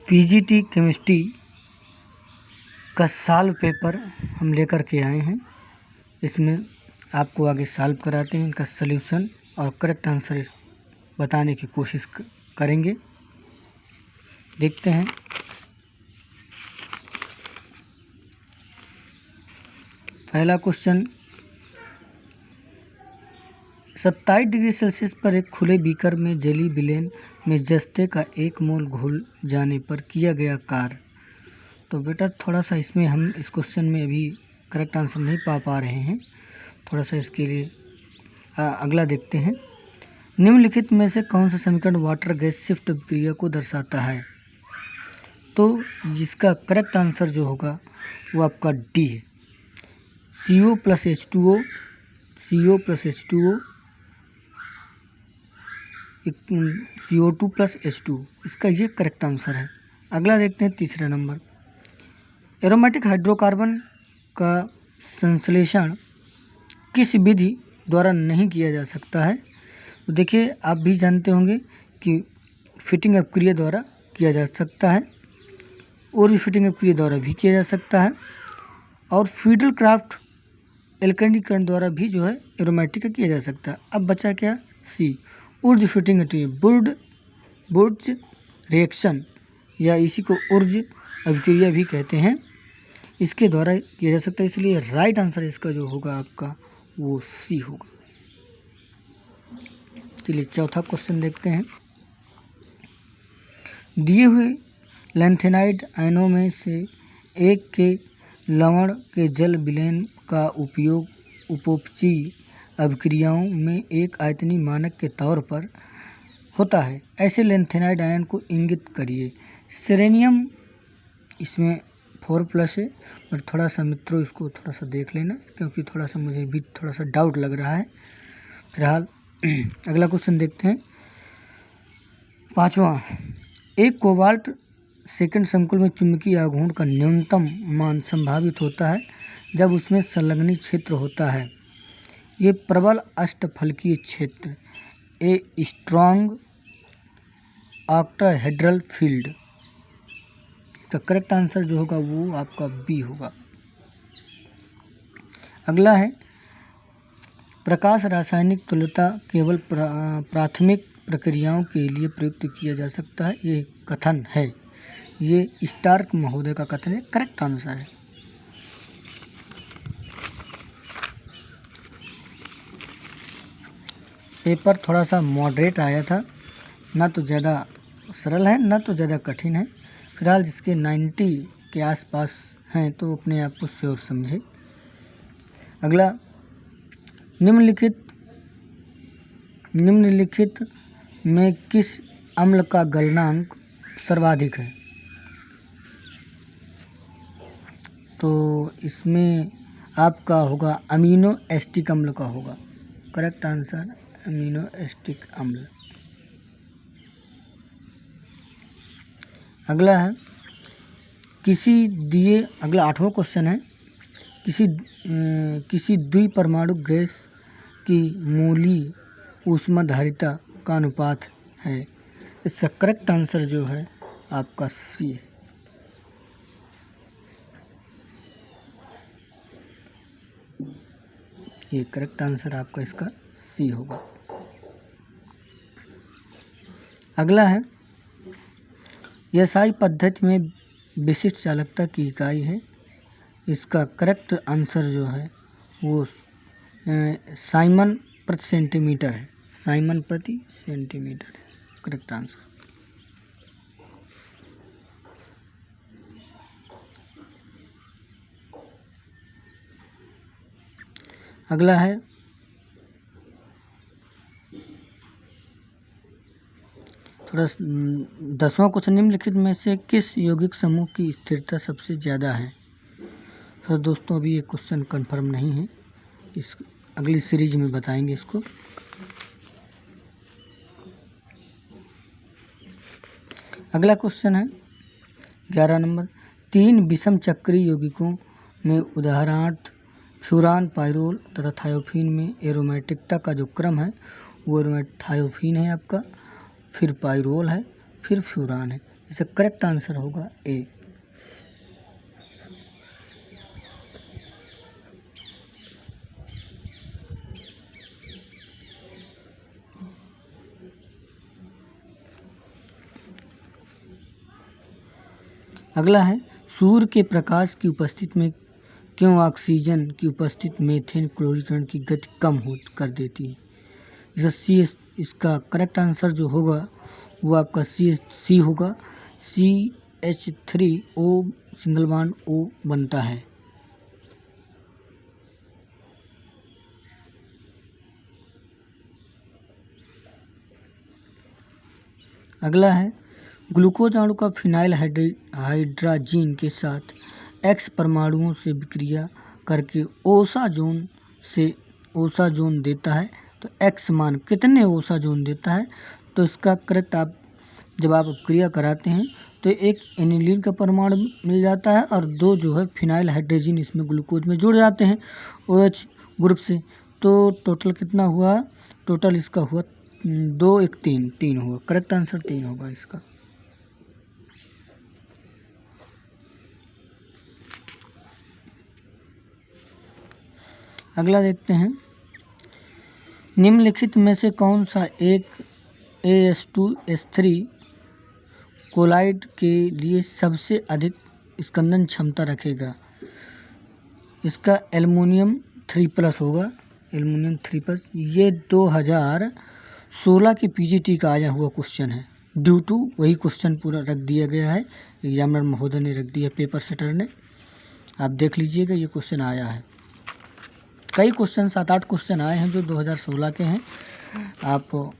PGT chemistry का solve paper हम लेकर के आए हैं। इसमें आपको आगे सॉल्व कराते हैं, इनका सल्यूशन और करेक्ट आंसर बताने की कोशिश करेंगे। देखते हैं। पहला क्वेश्चन, 27 डिग्री सेल्सियस पर एक खुले बीकर में जेली विलेन में जस्ते का 1 मोल घुल जाने पर किया गया कार्य। तो बेटा थोड़ा सा इसमें हम इस क्वेश्चन में अभी करेक्ट आंसर नहीं पा रहे हैं, थोड़ा सा इसके लिए अगला देखते हैं। निम्नलिखित में से कौन सा समीकरण वाटर गैस शिफ्ट अभिक्रिया को दर्शाता है? तो जिसका करेक्ट आंसर जो होगा वो आपका डी है, CO plus H2O, CO plus H2O, CO2 plus H2, इसका ये करेक्ट आंसर है। अगला देखते हैं तीसरा नंबर, एरोमेटिक हाइड्रोकार्बन का संश्लेषण किस विधि द्वारा नहीं किया जा सकता है? तो देखिए आप भी जानते होंगे कि फिटिंग अपक्रिया द्वारा किया जा सकता है, और फिटिंग अपक्रिया द्वारा भी किया जा सकता है, और फीडल क्राफ्ट एल्केनीकरण द्वारा भी जो है एरोमेटिक किया जा सकता है। अब बचा क्या? सी, ऊर्ज फिटिंग बुर्ज रिएक्शन, या इसी को ऊर्ज अभिक्रिया भी कहते हैं, इसके द्वारा किया जा सकता है। इसलिए राइट आंसर इसका जो होगा आपका वो सी होगा। चलिए चौथा क्वेश्चन देखते हैं। दिए हुए लैंथेनाइड आयनों में से एक के लवण के जल विलयन का उपयोग उपोपचयी अभिक्रियाओं में एक आयतनीय मानक के तौर पर होता है। ऐसे लैंथेनाइड आयन को इंगित करिए। सेलेनियम इसमें 4+ है, पर थोड़ा सा मित्रों इसको थोड़ा सा देख लेना, क्योंकि थोड़ा सा मुझे भी थोड़ा सा डाउट लग रहा है। फिलहाल अगला क्वेश्चन देखते हैं। पाँचवा, एक कोबाल्ट सेकंड संकुल में चुंबकीय आघूर्ण का न्यूनतम मान संभावित होता है जब उसमें संलग्नी क्षेत्र होता है। ये प्रबल अष्टफलकीय क्षेत्र, ए स्ट्रॉन्ग ऑक्टाहेड्रल फील्ड, इसका करेक्ट आंसर जो होगा वो आपका बी होगा। अगला है, प्रकाश रासायनिक तुल्यता केवल प्राथमिक प्रक्रियाओं के लिए प्रयुक्त किया जा सकता है। ये कथन है, ये स्टार्क महोदय का कथन है, करेक्ट आंसर है। पेपर थोड़ा सा मॉडरेट आया था, ना तो ज़्यादा सरल है ना तो ज़्यादा कठिन है। फिलहाल जिसके 90 के आसपास हैं तो अपने आप को श्योर समझे। अगला, निम्नलिखित में किस अम्ल का गलनांक सर्वाधिक है? तो इसमें आपका होगा अमीनो एसिटिक अम्ल का होगा, करेक्ट आंसर अमीनो एसिटिक अम्ल। अगला है, अगला 8वां क्वेश्चन है, किसी द्विपरमाणु गैस की मूलीय ऊष्माधारिता का अनुपात है। इसका करेक्ट आंसर जो है आपका सी है। ये करेक्ट आंसर आपका इसका सी होगा। अगला है, एसआई पद्धति में विशिष्ट चालकता की इकाई है। इसका करेक्ट आंसर जो है वो साइमन प्रति सेंटीमीटर है, साइमन प्रति सेंटीमीटर है, करेक्ट आंसर। अगला है, थोड़ा 10वां क्वेश्चन, निम्नलिखित में से किस यौगिक समूह की स्थिरता सबसे ज़्यादा है? तो दोस्तों अभी ये क्वेश्चन कंफर्म नहीं है, इस अगली सीरीज में बताएंगे इसको। अगला क्वेश्चन है 11 नंबर, 3 विषम चक्रीय यौगिकों में उदाहरणार्थ फ्यूरान, पाइरोल तथा थायोफीन में एरोमेटिकता का जो क्रम है वो थायोफीन है आपका, फिर पाइरोल है, फिर फ्यूरान है। इसका करेक्ट आंसर होगा ए। अगला है सूर्य के प्रकाश की उपस्थिति में क्यों ऑक्सीजन की उपस्थिति मीथेन क्लोरीकरण की गति कम हो कर देती है। इसका करेक्ट आंसर जो होगा वो आपका सी होगा। CH3O सिंगल बॉन्ड O बनता है। अगला है ग्लूकोज अणु का फिनाइल हाइड्राजीन के साथ X परमाणुओं से विक्रिया करके ओसा जोन देता है। तो X मान कितने ओसा जोन देता है। तो इसका करेक्ट जब आप क्रिया कराते हैं तो एक एनिलीन का परमाणु मिल जाता है और 2 जो है फिनाइल हाइड्रोजन इसमें ग्लूकोज में जुड़ जाते हैं OH ग्रुप से। तो टोटल कितना हुआ, टोटल इसका हुआ 2 1 3 हुआ। करेक्ट आंसर 3 होगा इसका। अगला देखते हैं निम्नलिखित में से कौन सा एक AS2S3 कोलाइड के लिए सबसे अधिक स्कंदन क्षमता रखेगा। इसका एल्युमिनियम 3+ होगा। एल्युमिनियम 3+। ये 2016 के PGT का आया हुआ क्वेश्चन है। ड्यू टू वही क्वेश्चन पूरा रख दिया गया है, एग्जामिनर महोदय ने रख दिया, पेपर सेटर ने। आप देख लीजिएगा ये क्वेश्चन आया है। कई क्वेश्चन 7-8 क्वेश्चन आए हैं जो 2016 के हैं। आप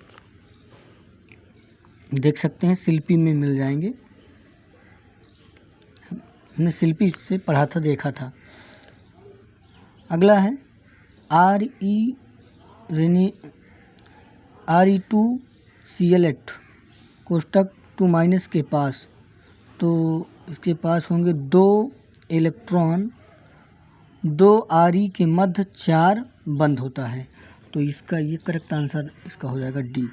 देख सकते हैं, शिल्पी में मिल जाएंगे। हमने शिल्पी से पढ़ा था, देखा था। अगला है Re2Cl8 कोष्टक 2- के पास, तो इसके पास होंगे 2 इलेक्ट्रॉन, 2 Re के मध्य 4 बंद होता है। तो इसका ये करेक्ट आंसर इसका हो जाएगा D.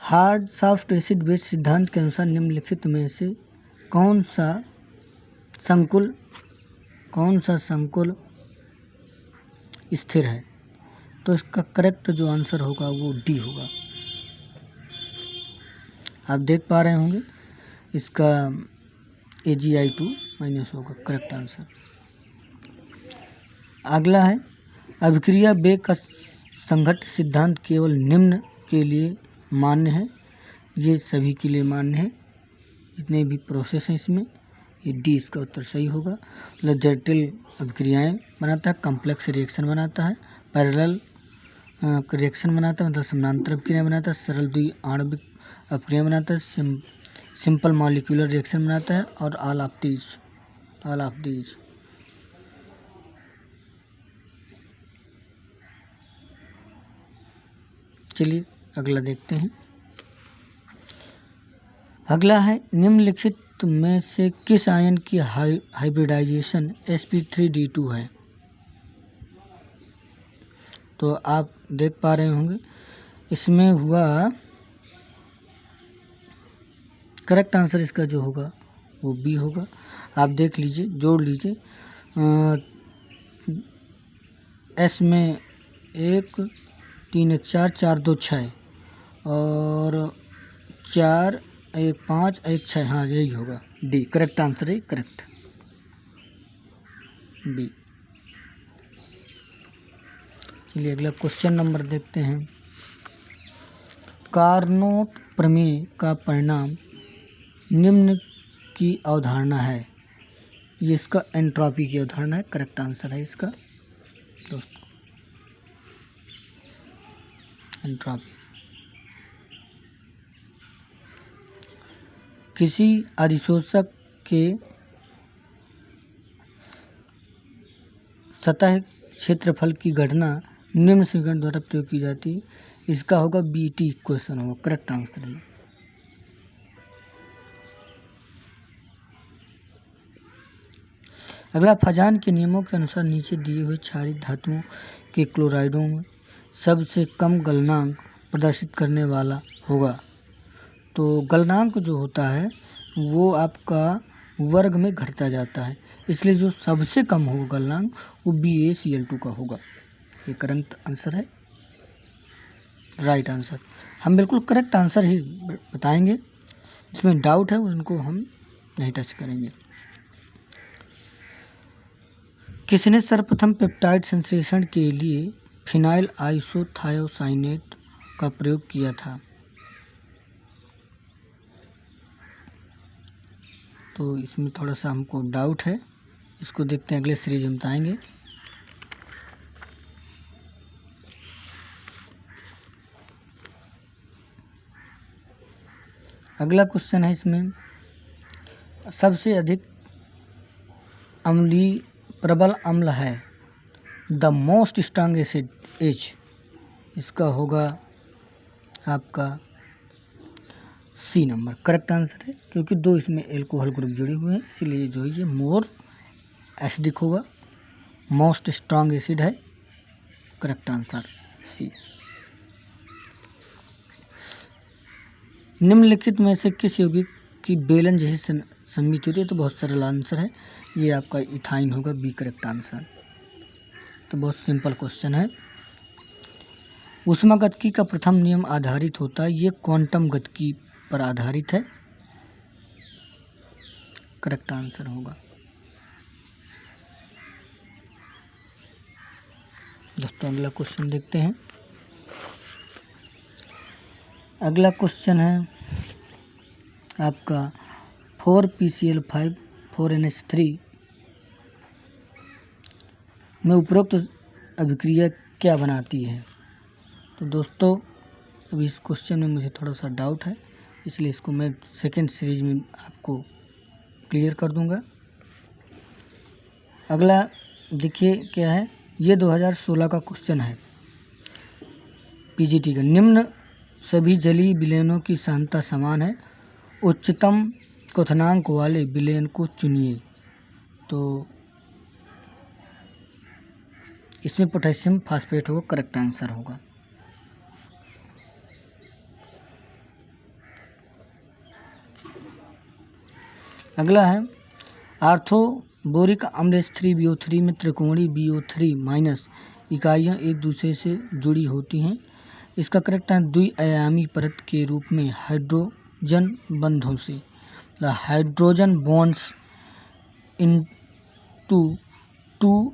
Hard soft acid base सिद्धांत के अनुसार निम्नलिखित में से कौन सा संकुल स्थिर है। तो इसका करेक्ट जो आंसर होगा वो डी होगा। आप देख पा रहे होंगे इसका Ag2- होगा करेक्ट आंसर। अगला है अभिक्रिया वेग का संघट्ट सिद्धांत केवल निम्न के लिए मान्य है। ये सभी के लिए मान्य है, जितने भी प्रोसेस हैं इसमें। ये डी इसका उत्तर सही होगा। मतलब जटिल अभिक्रियाएं बनाता है, कॉम्प्लेक्स रिएक्शन बनाता है, पैरेलल रिएक्शन बनाता है, मतलब समानांतर अभिक्रिया बनाता है, सरल द्विआण्विक अभिक्रिया बनाता है, सिंपल मॉलिक्यूलर रिएक्शन बनाता है, और ऑल ऑफ दीज। चलिए अगला देखते हैं। अगला है निम्नलिखित में से किस आयन की हाइब्रिडाइजेशन sp3d2 है। तो आप देख पा रहे होंगे इसमें हुआ, करेक्ट आंसर इसका जो होगा वो बी होगा। आप देख लीजिए, जोड़ लीजिए। एस में 1 3 1 4 4 2 6 और 4 1 5 1 6, हाँ यही होगा डी। करेक्ट आंसर है, करेक्ट बी। चलिए अगला क्वेश्चन नंबर देखते हैं। कार्नोट प्रमेय का परिणाम निम्न की अवधारणा है। ये इसका एंट्रोपी की अवधारणा है। करेक्ट आंसर है इसका दोस्तों, एंट्रोपी। किसी अधिशोषक के सतह क्षेत्रफल की गणना निम्न समीकरण द्वारा प्रयोग की जाती है। इसका होगा BT क्वेश्चन होगा। करेक्ट आंसर है। अगला फजान के नियमों के अनुसार नीचे दिए हुए क्षारीय धातुओं के क्लोराइडों में सबसे कम गलनांक प्रदर्शित करने वाला होगा। तो तो गलनांक जो होता है वो आपका वर्ग में घटता जाता है, इसलिए जो सबसे कम होगा गलनांक वो BaCl2 का होगा। ये करेक्ट आंसर है, राइट आंसर। हम बिल्कुल करेक्ट आंसर ही बताएंगे, जिसमें डाउट है उनको हम नहीं टच करेंगे। किसने सर्वप्रथम पेप्टाइड संश्लेषण के लिए फिनाइल आइसोथायोसाइनेट का प्रयोग किया था? तो इसमें थोड़ा सा हमको डाउट है, इसको देखते हैं, अगले सीरीज में बताएंगे। अगला क्वेश्चन है, इसमें सबसे अधिक अम्लीय प्रबल अम्ल है, the most strong acid H, इसका होगा आपका सी नंबर, करेक्ट आंसर है, क्योंकि 2 इसमें एल्कोहल ग्रुप जुड़े हुए हैं, इसीलिए जो है ये मोर एसिडिक होगा, मोस्ट स्ट्रांग एसिड है, करेक्ट आंसर सी। निम्नलिखित में से किस यौगिक की बेलन जैसी संमित होती है? तो बहुत सरल आंसर है, ये आपका इथाइन होगा, बी करेक्ट आंसर। तो बहुत सिंपल क्वेश्चन है। ऊष्मागतिकी का प्रथम नियम आधारित होता है, ये क्वांटम गतिकी पर आधारित है, करेक्ट आंसर होगा। दोस्तों अगला क्वेश्चन देखते हैं। अगला क्वेश्चन है आपका 4PCl5 4NH3 में उपरोक्त अभिक्रिया क्या बनाती है? तो दोस्तों अभी इस क्वेश्चन में मुझे थोड़ा सा डाउट है, इसलिए इसको मैं सेकेंड सीरीज में आपको क्लियर कर दूंगा। अगला देखिए क्या है, ये 2016 का क्वेश्चन है PGT का। निम्न सभी जलीय विलयनों की सांद्रता समान है, उच्चतम क्वथनांक वाले विलयन को चुनिए। तो इसमें पोटेशियम फास्फेट होगा, करेक्ट आंसर होगा। अगला है आर्थोबोरिक अम्ल H3BO3 में त्रिकोणीय BO3 माइनस इकाइयाँ एक दूसरे से जुड़ी होती हैं, इसका करेक्ट आंसर द्विआयामी परत के रूप में हाइड्रोजन बंधों से, hydrogen bonds into 2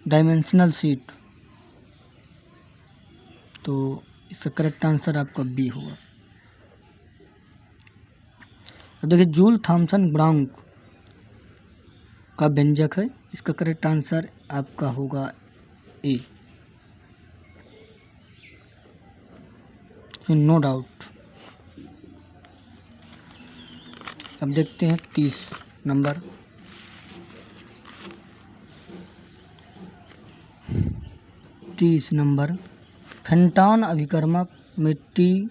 dimensional sheet. तो इसका करेक्ट आंसर आपका बी होगा। अब देखिए जूल थॉमसन ब्राउन का व्यंजक है, इसका करेक्ट आंसर आपका होगा ए, नो डाउट। अब देखते हैं 30 नंबर। फेंटान अभिकर्मक मिट्टी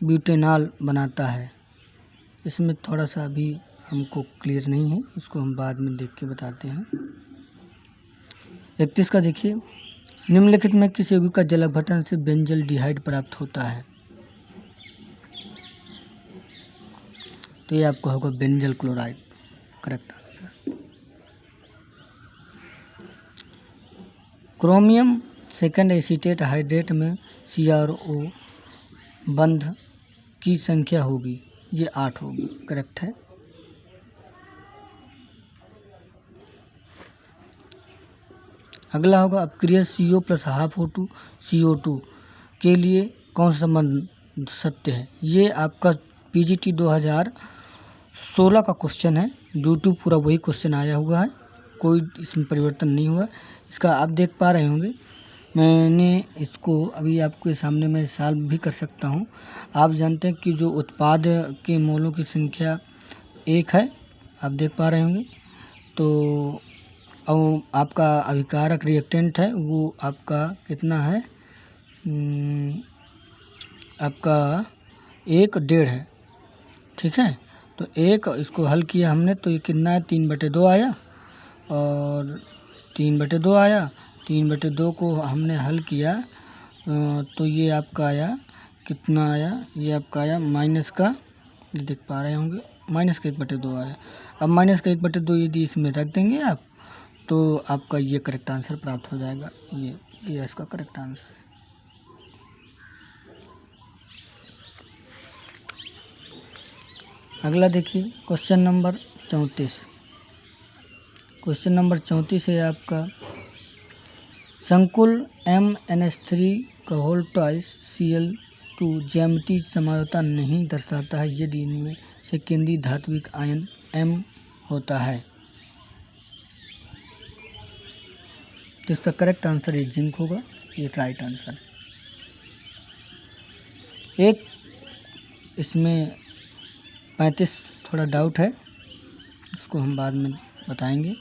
ब्यूटेनॉल बनाता है, इसमें थोड़ा सा अभी हमको क्लियर नहीं है, इसको हम बाद में देख के बताते हैं। 31 का देखिए, निम्नलिखित में किस यौगिक का जल अपघटन से बेंजल डिहाइड प्राप्त होता है? तो ये आपको होगा benzyl chloride, correct answer. Chromium second acetate hydrate में CRO बंध की संख्या होगी, ये 8 होगी, करेक्ट है। अगला होगा अपक्रिया CO plus half O2 CO2 के लिए कौन सा संबंध सत्य है? ये आपका PGT 2016 का क्वेश्चन है, यूट्यूब पूरा वही क्वेश्चन आया हुआ है, कोई इसमें परिवर्तन नहीं हुआ। इसका आप देख पा रहे होंगे, मैंने इसको अभी आपके सामने मैं सॉल्व भी कर सकता हूँ। आप जानते हैं कि जो उत्पाद के मोलों की संख्या 1 है, आप देख पा रहे होंगे। तो और आपका अभिकारक रिएक्टेंट है वो आपका कितना है, आपका 1.5 है, ठीक है। तो एक इसको हल किया हमने, तो ये कितना है, 3/2 आया, और 3/2 आया, 3/2 को हमने हल किया तो ये आपका आया, कितना आया, ये आपका आया माइनस का, ये देख पा रहे होंगे, माइनस का 1/2 आया। अब माइनस का 1/2 यदि इसमें रख देंगे आप तो आपका ये करेक्ट आंसर प्राप्त हो जाएगा। ये इसका करेक्ट आंसर है। अगला देखिए क्वेश्चन नंबर 34। क्वेश्चन नंबर 34 है आपका, संकुल MnH3 का होल ट्वाइस Cl2 ज्यामितीय समझौता नहीं दर्शाता है यदि इनमें से केंद्रीय धात्विक आयन M होता है। तो इसका करेक्ट आंसर ये जिंक होगा, ये राइट आंसर है। एक इसमें 35 थोड़ा डाउट है, इसको हम बाद में बताएंगे।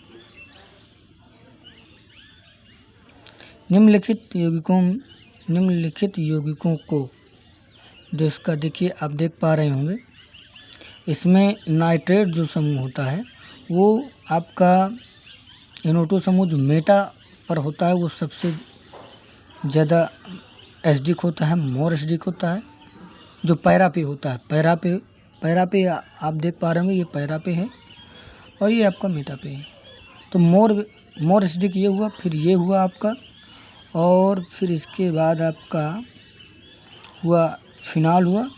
निम्नलिखित यौगिकों को, जो इसका देखिए आप देख पा रहे होंगे, इसमें नाइट्रेट जो समूह होता है वो आपका NO2 समूह जो मेटा पर होता है वो सबसे ज़्यादा एसिडिक होता है, मोर एसिडिक होता है। जो पैरा पे होता है, पैरा पे आप देख पा रहे होंगे, ये पैरा पे है और ये आपका मेटा पे है। तो मोर एसिडिक ये हुआ, फिर ये हुआ आपका, और फिर इसके बाद आपका हुआ फिनाल हुआ,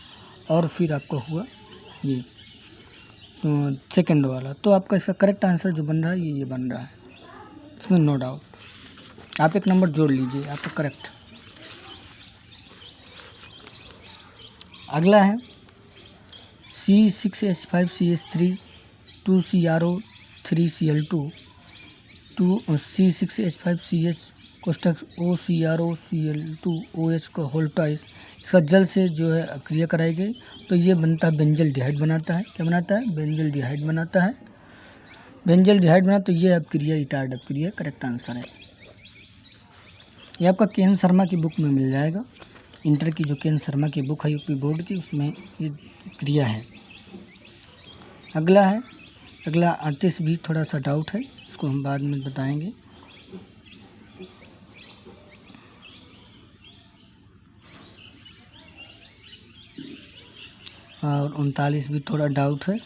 और फिर आपका हुआ ये सेकंड वाला। तो आपका इसका करेक्ट आंसर जो बन रहा है ये बन रहा है, इसमें नो डाउट। आप एक नंबर जोड़ लीजिए, आपका करेक्ट। अगला है C6H5CH3 2CrO3Cl2 C6H5CH कोष्ठक OCrOCl2OH का होल ट्वाइस, इसका जल से जो है क्रिया कराई गई तो ये बनता है बेंजल डिहाइड बनाता है। क्या बनाता है? बेंजल डिहाइड बनाता है। बेंजल डिहाइड बना तो ये अपक्रिया रिटार्ड अपक्रिया करेक्ट आंसर है। ये आपका के.एन. शर्मा की बुक में मिल जाएगा, इंटर की जो के.एन. शर्मा की बुक है यूपी बोर्ड की, उसमें ये क्रिया है। अगला 38 भी थोड़ा सा डाउट है, इसको हम बाद में बताएंगे। और 39 भी थोड़ा डाउट है।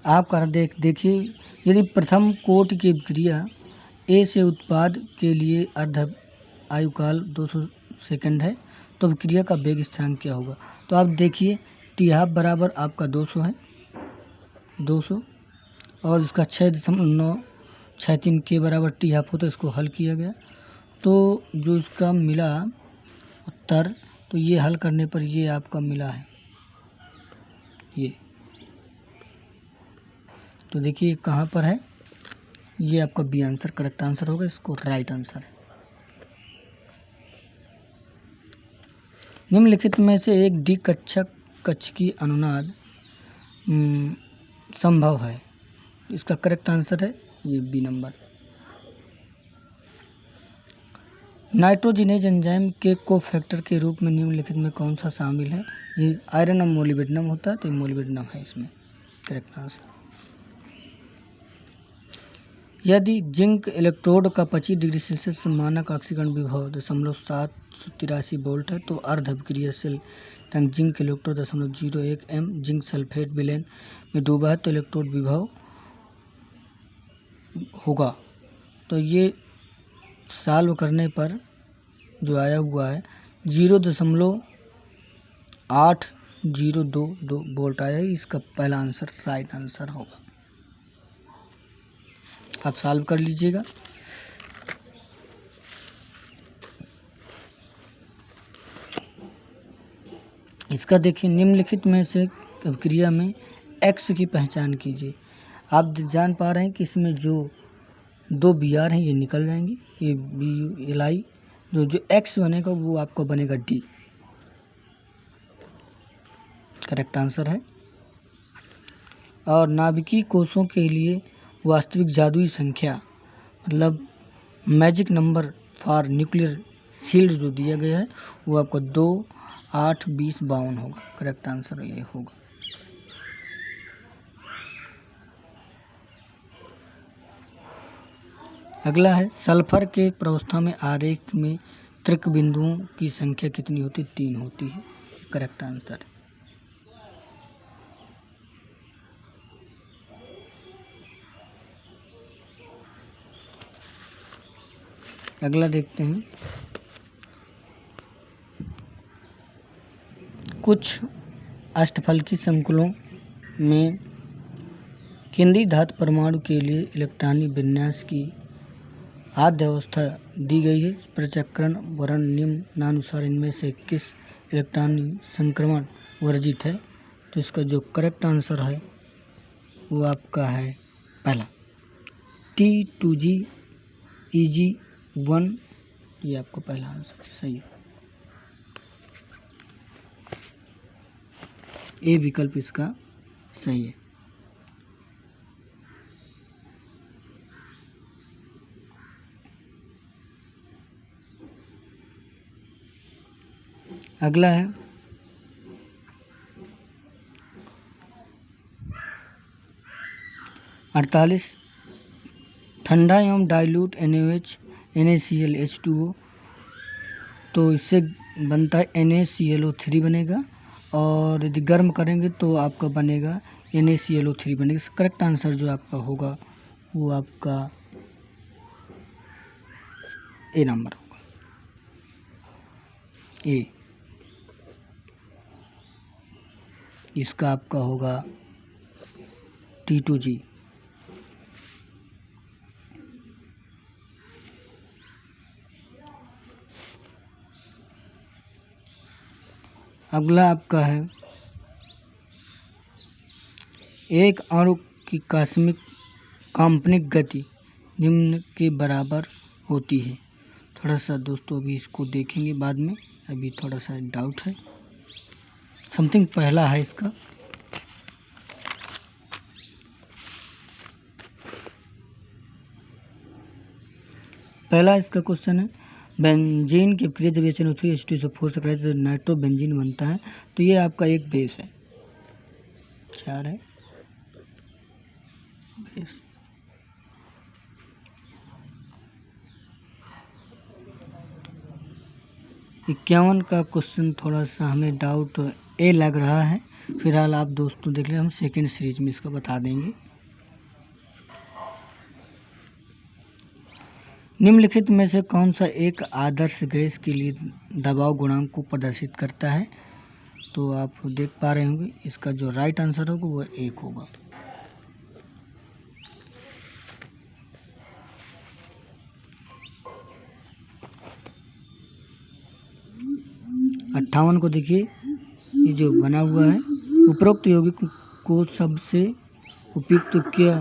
आप कर देखिए, यदि प्रथम कोट की क्रिया ए से उत्पाद के लिए अर्ध आयुकाल 200 सेकंड है तो क्रिया का वेग स्थिरांक क्या होगा? तो आप देखिए टी हाफ बराबर आपका 200 है, 200, और इसका 6.963 के बराबर टी हाफ होता है। इसको हल किया गया तो जो इसका मिला उत्तर, तो ये हल करने पर ये आपका मिला है ये। तो देखिए कहाँ पर है, ये आपका बी आंसर करेक्ट आंसर होगा, इसको राइट आंसर है। निम्नलिखित में से एक डी कक्ष की अनुनाद संभव है, इसका करेक्ट आंसर है ये बी नंबर। नाइट्रोजिनेज एंजाइम के कोफैक्टर के रूप में निम्नलिखित में कौन सा शामिल है? ये आयरन और मोलिब्डेनम होता है, तो मोलिब्डेनम है इसमें करेक्ट आंसर। यदि जिंक इलेक्ट्रोड का 25 डिग्री सेल्सियस मानक ऑक्सीकरण विभव 0.783 वोल्ट है तो अर्ध अभिक्रियाशील zinc electrode 0.01 m zinc sulphate विलेन में डूबा है तो इलेक्ट्रोड विभव होगा। तो ये सॉल्व करने पर जो आया हुआ है 0.8022 वोल्ट आया है, इसका पहला आंसर राइट आंसर होगा। आप सॉल्व कर लीजिएगा। इसका देखिए निम्नलिखित में से अभिक्रिया में एक्स की पहचान कीजिए। आप जान पा रहे हैं कि इसमें जो 2 Br हैं ये निकल जाएंगी, ये Bli, जो एक्स बनेगा वो आपको बनेगा डी, करेक्ट आंसर है। और नाभिकीय कोषों के लिए वास्तविक जादुई संख्या मतलब magic number for nuclear shield जो दिया गया है वो आपको 2, 8, 20, 52 होगा, करेक्ट आंसर ये होगा। अगला है सल्फर के प्रावस्था में आरेख में त्रिक बिंदुओं की संख्या कितनी होती है? 3 होती है। करेक्ट आंसर है। अगला देखते हैं, कुछ अष्टफलकी संकुलों में केंद्रीय धातु परमाणु के लिए इलेक्ट्रॉनिक विन्यास की आद्य अवस्था दी गई है। प्रचक्रण वर्ण निम्नानुसार इनमें से किस इलेक्ट्रॉनिक संक्रमण वर्जित है? तो इसका जो करेक्ट आंसर है वो आपका है पहला T2G EG1, ये आपका पहला आंसर सही है। ए विकल्प इसका सही है। अगला है अड़तालीस, ठंडा एवं डाइल्यूट NaOH NaCl H2O, तो इससे बनता है NaClO3 बनेगा, और यदि गर्म करेंगे तो आपका बनेगा NaClO3 बनेगा। करेक्ट आंसर जो आपका होगा वो आपका ए नंबर होगा, ए। इसका आपका होगा T2G। अगला आपका है एक अणु की काल्पनिक गति निम्न के बराबर होती है। थोड़ा सा दोस्तों अभी इसको देखेंगे बाद में, अभी थोड़ा सा डाउट है। समथिंग पहला है इसका, पहला इसका क्वेश्चन है बेंजीन की अभिक्रिया जब HNO3 H2SO4 से कराए तो नाइट्रो बेंजीन बनता है। तो ये आपका एक बेस है, क्या है बेस। 51 का क्वेश्चन थोड़ा सा हमें डाउट ए लग रहा है। फिलहाल आप दोस्तों देख लें, हम सेकेंड सीरीज में इसको बता देंगे। निम्नलिखित में से कौन सा एक आदर्श गैस के लिए दबाव गुणांक को प्रदर्शित करता है? तो आप देख पा रहे होंगे, इसका जो राइट आंसर होगा वो 1 होगा। अट्ठावन को देखिए, ये जो बना हुआ है, उपरोक्त यौगिक को सबसे उपयुक्त क्या